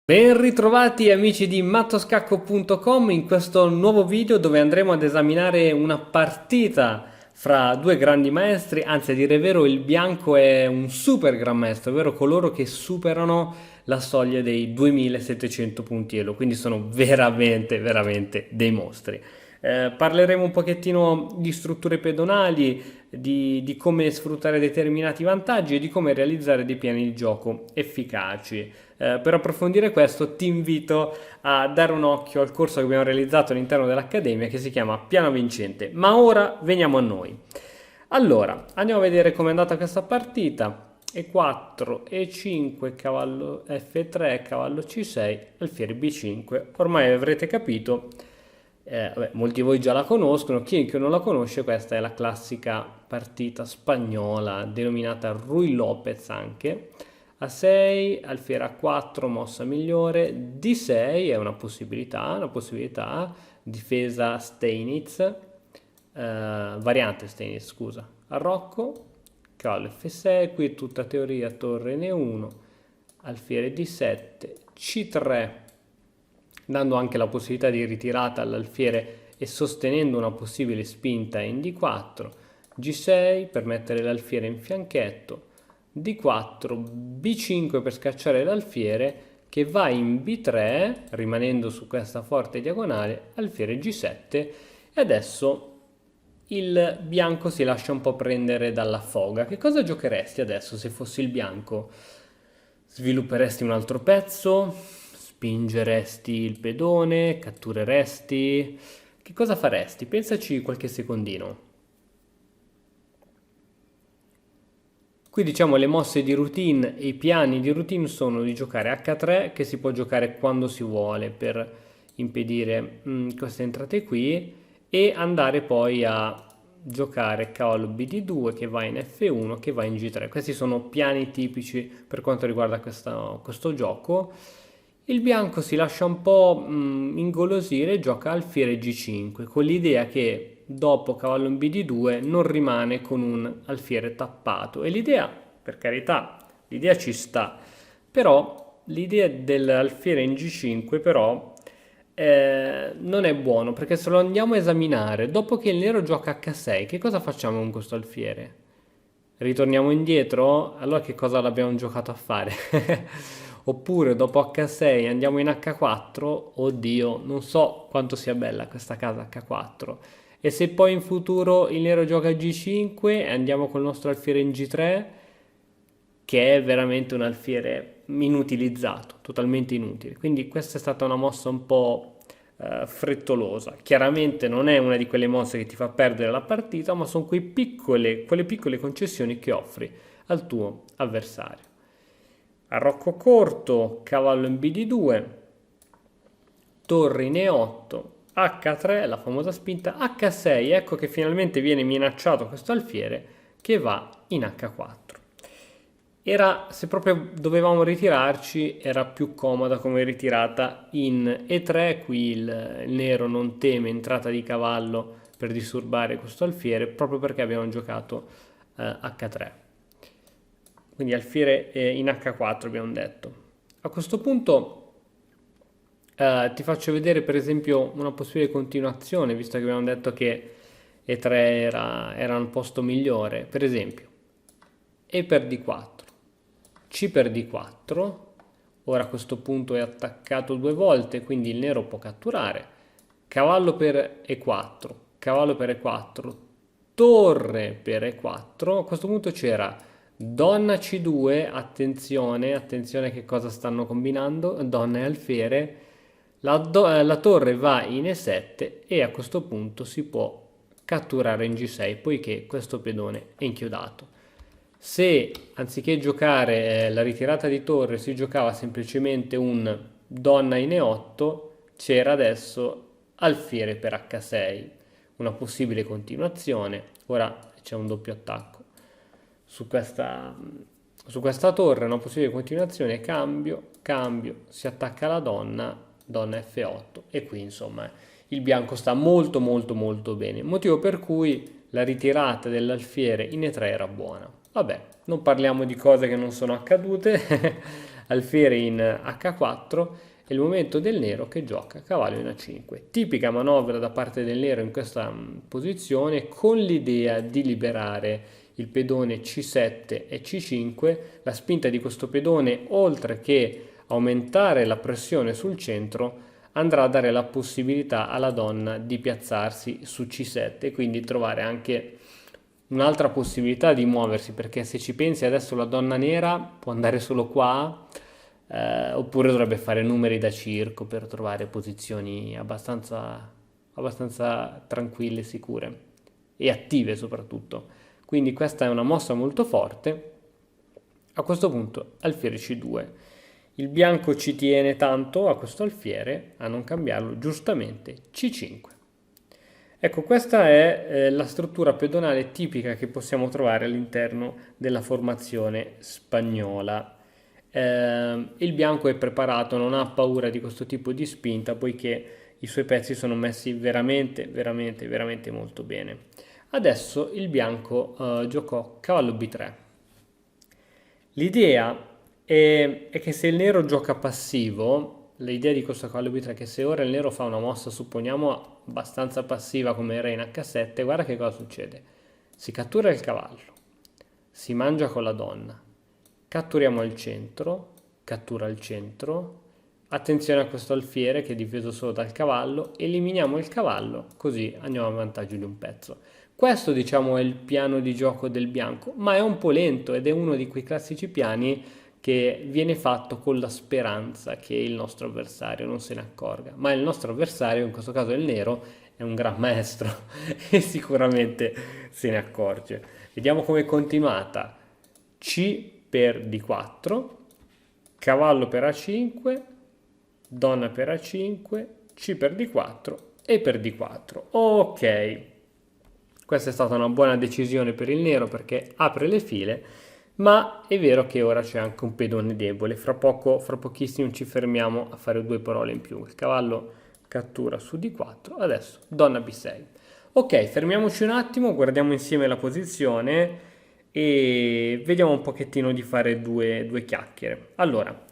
Ben ritrovati amici di mattoscacco.com in questo nuovo video dove andremo ad esaminare una partita fra due grandi maestri, anzi a dire vero il bianco è un super gran maestro, ovvero coloro che superano la soglia dei 2700 punti elo, quindi sono veramente dei mostri. Parleremo un pochettino di strutture pedonali, di come sfruttare determinati vantaggi e di come realizzare dei piani di gioco efficaci. Per approfondire questo ti invito a dare un occhio al corso che abbiamo realizzato all'interno dell'Accademia che si chiama Piano Vincente. Ma ora veniamo a noi. Allora, andiamo a vedere com'è andata questa partita. E4, E5, cavallo F3, cavallo C6, alfiere B5. Ormai avrete capito, vabbè, molti di voi già la conoscono, chi che non la conosce, questa è la classica partita spagnola denominata Ruy Lopez anche. A6, alfiere A4, mossa migliore, D6 è una possibilità, difesa Steinitz, variante Steinitz, scusa, Arrocco, cavallo F6, qui tutta teoria, torre N1, alfiere D7, C3, dando anche la possibilità di ritirata all'alfiere e sostenendo una possibile spinta in D4, G6 per mettere l'alfiere in fianchetto, D4, B5 per scacciare l'alfiere che va in B3 rimanendo su questa forte diagonale, alfiere G7 e adesso il bianco si lascia un po' prendere dalla foga. Che cosa giocheresti adesso se fossi il bianco? Svilupperesti un altro pezzo? Spingeresti il pedone? Cattureresti? Che cosa faresti? Pensaci qualche secondino. Qui diciamo le mosse di routine e i piani di routine sono di giocare H3 che si può giocare quando si vuole per impedire queste entrate qui e andare poi a giocare cavallo BD2 che va in F1 che va in G3. Questi sono piani tipici per quanto riguarda questo gioco. Il bianco si lascia un po' ingolosire e gioca alfiere G5 con l'idea che dopo cavallo in BD2 non rimane con un alfiere tappato e l'idea, per carità, l'idea ci sta, però l'idea dell'alfiere in G5 però non è buono perché se lo andiamo a esaminare dopo che il nero gioca H6 che cosa facciamo con questo alfiere? Ritorniamo indietro? Allora che cosa l'abbiamo giocato a fare? Oppure dopo H6 andiamo in H4? Oddio, non so quanto sia bella questa casa H4. E se poi in futuro il nero gioca G5 e andiamo col nostro alfiere in G3, che è veramente un alfiere inutilizzato, totalmente inutile. Quindi questa è stata una mossa un po' frettolosa. Chiaramente non è una di quelle mosse che ti fa perdere la partita, ma sono quelle piccole concessioni che offri al tuo avversario. Arrocco corto, cavallo in BD2, torre in E8, H3, la famosa spinta, H6, ecco che finalmente viene minacciato questo alfiere che va in H4. Se proprio dovevamo ritirarci, era più comoda come ritirata in E3, qui il nero non teme entrata di cavallo per disturbare questo alfiere, proprio perché abbiamo giocato H3. Quindi alfiere in H4 abbiamo detto. A questo punto ti faccio vedere per esempio una possibile continuazione, visto che abbiamo detto che E3 era un posto migliore. Per esempio, E per D4. C per D4, ora a questo punto è attaccato due volte, quindi il nero può catturare, cavallo per E4, cavallo per E4, torre per E4, a questo punto c'era donna C2, attenzione che cosa stanno combinando, donna e alfiere, la torre va in E7 e a questo punto si può catturare in G6 poiché questo pedone è inchiodato. Se anziché giocare la ritirata di torre si giocava semplicemente un donna in E8, c'era adesso alfiere per H6, una possibile continuazione. Ora c'è un doppio attacco su questa torre, una possibile continuazione, cambio, si attacca la donna, donna F8 e qui insomma il bianco sta molto bene, motivo per cui la ritirata dell'alfiere in E3 era buona. Vabbè, non parliamo di cose che non sono accadute, alfiere in H4 è il momento del nero che gioca cavallo in A5. Tipica manovra da parte del nero in questa posizione con l'idea di liberare il pedone C7 e C5. La spinta di questo pedone, oltre che aumentare la pressione sul centro, andrà a dare la possibilità alla donna di piazzarsi su C7 e quindi trovare anche un'altra possibilità di muoversi, perché se ci pensi adesso la donna nera può andare solo qua, oppure dovrebbe fare numeri da circo per trovare posizioni abbastanza tranquille, sicure e attive soprattutto. Quindi questa è una mossa molto forte. A questo punto alfiere C2. Il bianco ci tiene tanto a questo alfiere a non cambiarlo, giustamente C5. Ecco, questa è la struttura pedonale tipica che possiamo trovare all'interno della formazione spagnola. Il bianco è preparato, non ha paura di questo tipo di spinta, poiché i suoi pezzi sono messi veramente molto bene. Adesso il bianco giocò cavallo B3. L'idea è che se il nero gioca passivo, l'idea di questo cavallo B3 è che se ora il nero fa una mossa, supponiamo abbastanza passiva come era in H7, guarda che cosa succede. Si cattura il cavallo, si mangia con la donna, catturiamo il centro, cattura il centro, attenzione a questo alfiere che è difeso solo dal cavallo, eliminiamo il cavallo, così andiamo a vantaggio di un pezzo. Questo diciamo è il piano di gioco del bianco, ma è un po' lento ed è uno di quei classici piani che viene fatto con la speranza che il nostro avversario non se ne accorga, ma il nostro avversario, in questo caso il nero, è un gran maestro e sicuramente se ne accorge. Vediamo come è continuata. C per D4, cavallo per A5, donna per A5, C per D4 e per D4. Ok, questa è stata una buona decisione per il nero perché apre le file, ma è vero che ora c'è anche un pedone debole. Fra pochissimo ci fermiamo a fare due parole in più. Il cavallo cattura su D4, adesso donna B6. Ok, fermiamoci un attimo, guardiamo insieme la posizione e vediamo un pochettino di fare due chiacchiere. Allora,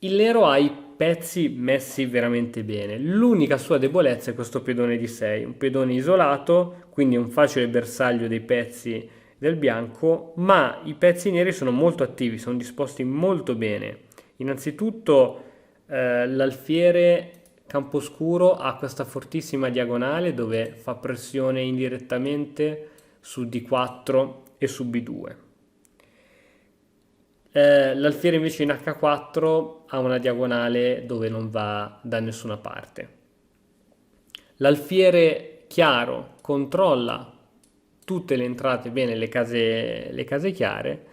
il nero ha i pezzi messi veramente bene. L'unica sua debolezza è questo pedone di 6, un pedone isolato, quindi un facile bersaglio dei pezzi del bianco, ma i pezzi neri sono molto attivi, sono disposti molto bene. Innanzitutto l'alfiere camposcuro ha questa fortissima diagonale dove fa pressione indirettamente su D4 e su B2. L'alfiere invece in H4 ha una diagonale dove non va da nessuna parte. L'alfiere chiaro controlla tutte le entrate bene, le case chiare,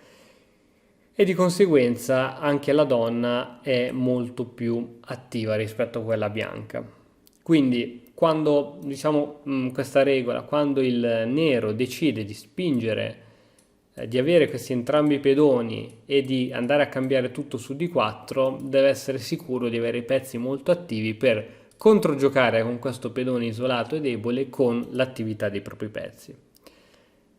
e di conseguenza anche la donna è molto più attiva rispetto a quella bianca. Quindi quando diciamo questa regola, quando il nero decide di spingere, di avere questi entrambi i pedoni e di andare a cambiare tutto su D4, deve essere sicuro di avere i pezzi molto attivi per controgiocare con questo pedone isolato e debole con l'attività dei propri pezzi.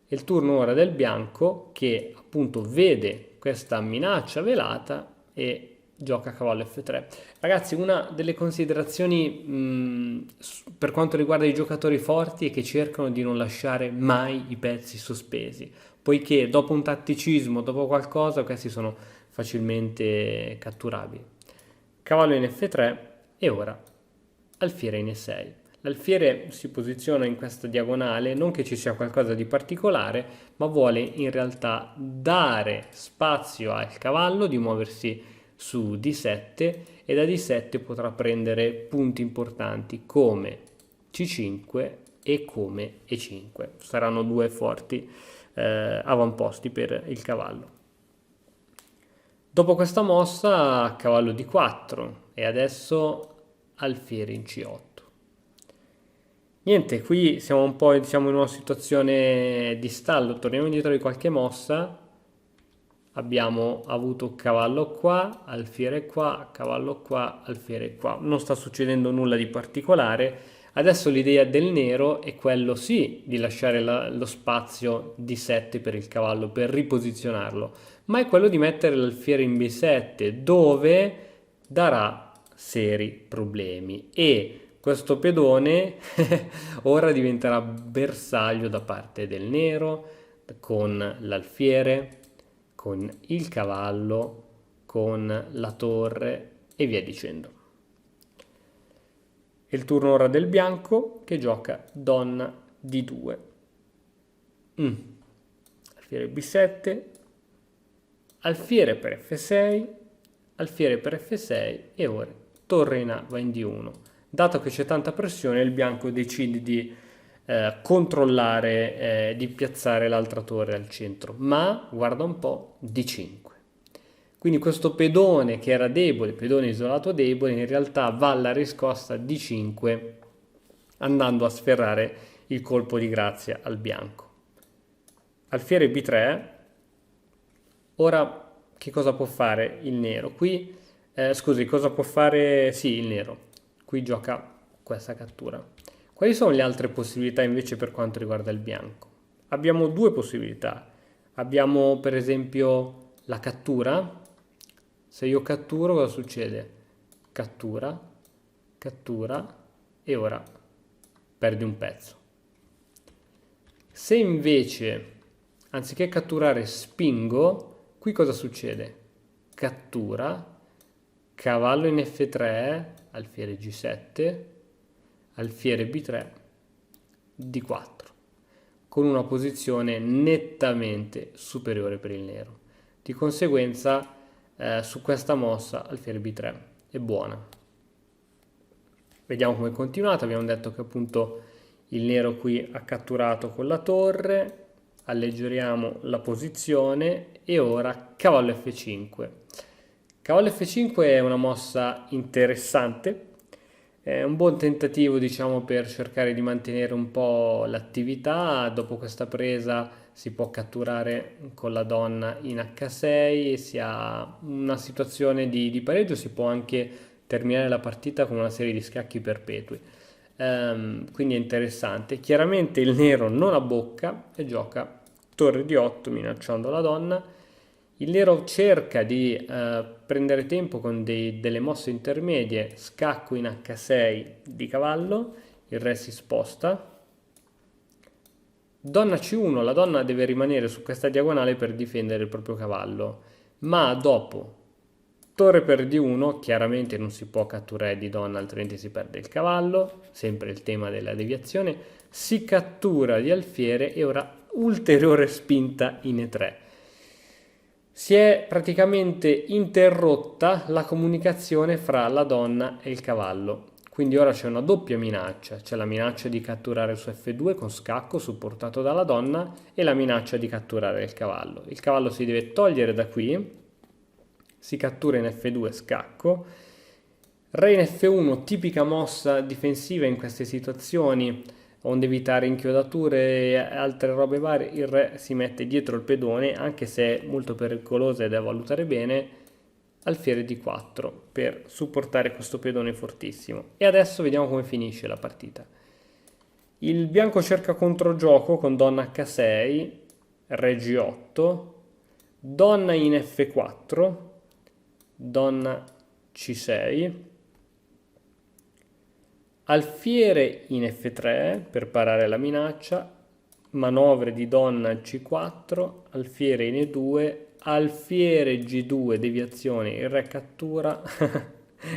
È il turno ora del bianco che appunto vede questa minaccia velata e gioca cavallo F3. Ragazzi, una delle considerazioni per quanto riguarda i giocatori forti è che cercano di non lasciare mai i pezzi sospesi, poiché dopo un tatticismo, dopo qualcosa, questi sono facilmente catturabili. Cavallo in F3 e ora alfiere in E6. L'alfiere si posiziona in questa diagonale, non che ci sia qualcosa di particolare, ma vuole in realtà dare spazio al cavallo di muoversi su D7 e da D7 potrà prendere punti importanti come C5 e come E5. Saranno due forti avamposti per il cavallo. Dopo questa mossa cavallo D4 e adesso alfiere in C8. Niente, qui siamo un po' diciamo in una situazione di stallo, torniamo indietro di qualche mossa, abbiamo avuto cavallo qua, alfiere qua, cavallo qua, alfiere qua, non sta succedendo nulla di particolare, Adesso l'idea del nero è quello sì di lasciare lo spazio D7 per il cavallo, per riposizionarlo, ma è quello di mettere l'alfiere in B7 dove darà seri problemi e questo pedone ora diventerà bersaglio da parte del nero con l'alfiere, con il cavallo, con la torre e via dicendo. È il turno ora del bianco che gioca donna D2. Alfiere B7, alfiere per F6, alfiere per F6 e ora torre in A va in D1. Dato che c'è tanta pressione, il bianco decide di controllare, di piazzare l'altra torre al centro, ma guarda un po', D5. Quindi questo pedone che era debole, pedone isolato debole, in realtà va alla riscossa D5 andando a sferrare il colpo di grazia al bianco. Alfiere B3, ora che cosa può fare il nero? Qui, cosa può fare, sì, il nero. Qui gioca questa cattura. Quali sono le altre possibilità invece per quanto riguarda il bianco? Abbiamo due possibilità. Abbiamo per esempio la cattura. Se io catturo cosa succede? Cattura, cattura e ora perdi un pezzo. Se invece anziché catturare spingo, qui cosa succede? Cattura, cavallo in F3, alfiere G7, alfiere B3, D4, con una posizione nettamente superiore per il nero. Di conseguenza su questa mossa alfiere B3 è buona. Vediamo come è continuata. Abbiamo detto che appunto il nero qui ha catturato con la torre, alleggeriamo la posizione e ora cavallo F5. Cavallo F5 è una mossa interessante, è un buon tentativo diciamo per cercare di mantenere un po' l'attività. Dopo questa presa si può catturare con la donna in H6 e si ha una situazione di pareggio, si può anche terminare la partita con una serie di scacchi perpetui. Quindi è interessante. Chiaramente il nero non abbocca e gioca torre di 8 minacciando la donna. Il nero cerca di prendere tempo con delle mosse intermedie, scacco in H6 di cavallo, il re si sposta. Donna C1, la donna deve rimanere su questa diagonale per difendere il proprio cavallo, ma dopo torre per D1, chiaramente non si può catturare di donna altrimenti si perde il cavallo, sempre il tema della deviazione, si cattura di alfiere e ora ulteriore spinta in E3. Si è praticamente interrotta la comunicazione fra la donna e il cavallo. Quindi ora c'è una doppia minaccia, c'è la minaccia di catturare su F2 con scacco supportato dalla donna e la minaccia di catturare il cavallo. Il cavallo si deve togliere da qui, si cattura in F2 scacco, re in F1 tipica mossa difensiva in queste situazioni, onde evitare inchiodature e altre robe varie, il re si mette dietro il pedone anche se è molto pericolosa e da valutare bene, alfiere D4 per supportare questo pedone fortissimo. E adesso vediamo come finisce la partita. Il bianco cerca controgioco con donna H6, re G8, donna in F4, donna C6, alfiere in F3 per parare la minaccia, manovre di donna C4, alfiere in E2, alfiere G2, deviazione, il re cattura,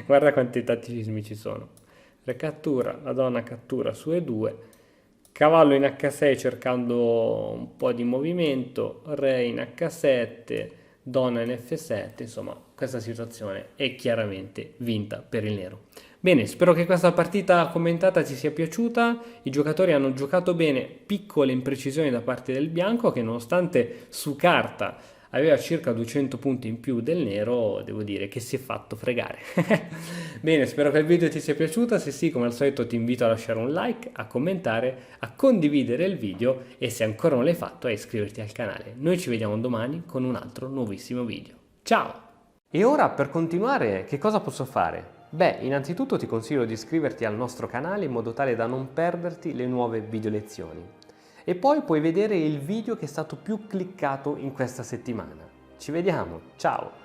guarda quanti tatticismi ci sono, re cattura, la donna cattura su E2, cavallo in H6 cercando un po' di movimento, re in H7, donna in F7, insomma questa situazione è chiaramente vinta per il nero. Bene, spero che questa partita commentata ti sia piaciuta, i giocatori hanno giocato bene, piccole imprecisioni da parte del bianco che nonostante su carta aveva circa 200 punti in più del nero, devo dire che si è fatto fregare. Bene, spero che il video ti sia piaciuto, se sì come al solito ti invito a lasciare un like, a commentare, a condividere il video e se ancora non l'hai fatto a iscriverti al canale. Noi ci vediamo domani con un altro nuovissimo video. Ciao! E ora per continuare che cosa posso fare? Beh, innanzitutto ti consiglio di iscriverti al nostro canale in modo tale da non perderti le nuove video lezioni. E poi puoi vedere il video che è stato più cliccato in questa settimana. Ci vediamo, ciao!